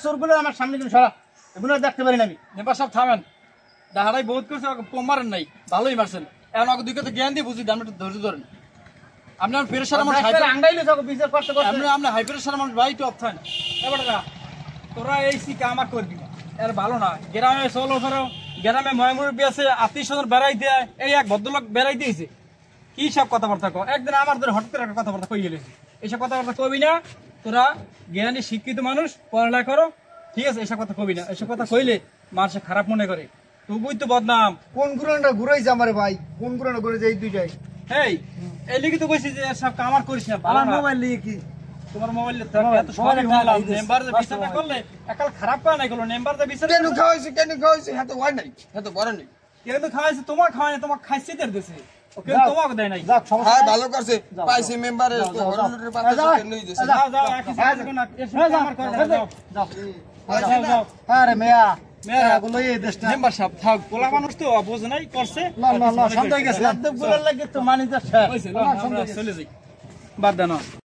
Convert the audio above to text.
চোরগুলো আমার সামনে কিন্তু সরা, এগুলো দেখতে পারি না আমি। মেম্বার সাহেব থামেন, ডাহারাই বহুত করছে, মারেন নাই, ভালোই মারছেন। এখন ওকে দুই কথা জ্ঞান দিয়ে বুঝি, আপনি একটু ধৈর্য ধরেন। আপনার প্রেশার আমার আঙ্গাইলে যাবো বিচার করতে করতে। আপনি হাই প্রেশার মানুষ ভাই, একটু অপথান। এবার তোরা এই শিকা আমার করবি না, এর ভালো না। গ্রামে চলো ধরো, গ্রামে ময়মুরব্বী আছে, আত্মীয় স্বজন বেড়াই দেয়, এই এক ভদ্রলোক বেড়াই দিয়েছে, কি সব কথাবার্তা কো। একদিন আমার ধরে হঠাৎ করে একটা কথাবার্তা কই গেলে, এইসব কথাবার্তা কবি না। তোরা জ্ঞানী শিক্ষিত মানুষ, পড়ালেখা করো, ঠিক আছে? এসব কথা কবি না, এসব কথা কইলে মানুষ খারাপ মনে করে, তবুই তো বদনাম। কোন গুরুটা ঘুরাইছে আমারে ভাই? কোন গুরুটা ঘুরেছে? এই দুইটাই। এই লিখে তো কইছি যে সব কামার করিস না। আমার মোবাইল নিয়ে কি? তোমার মোবাইলে এত সবাই হলাম, মেম্বার যে বিচারটা করলে একাল খারাপ করে নাই, করলো মেম্বার যে বিচার কেন খাওয়াইছে হ্যাঁ তো হয় নাই, হ্যাঁ তো বড় নেই। কিন্তু খাওয়াইছে, তোমার খাওয়াই না, তোমার খাইছে দের দিছে, ওকে তোমাকে দেয় নাই। হ্যাঁ ভালো করছে, পাইছে মেম্বারের তো হলুদের পাতা সে নিয়ে দিছে। যাও যাও, একই সাথে না, এসব আমার করে যাও যাও যাও। আরে মেয়া মেয়া গুলো এই দেশটা মেম্বার সাহেব থাক, পোলা মানুষ তো বোঝে নাই, করছে না সন্দেহ গেছে। লাদ্দব গুলোর লাগে তো মানি যাচ্ছে। হইছে, চলে যাই, বাদ দেন।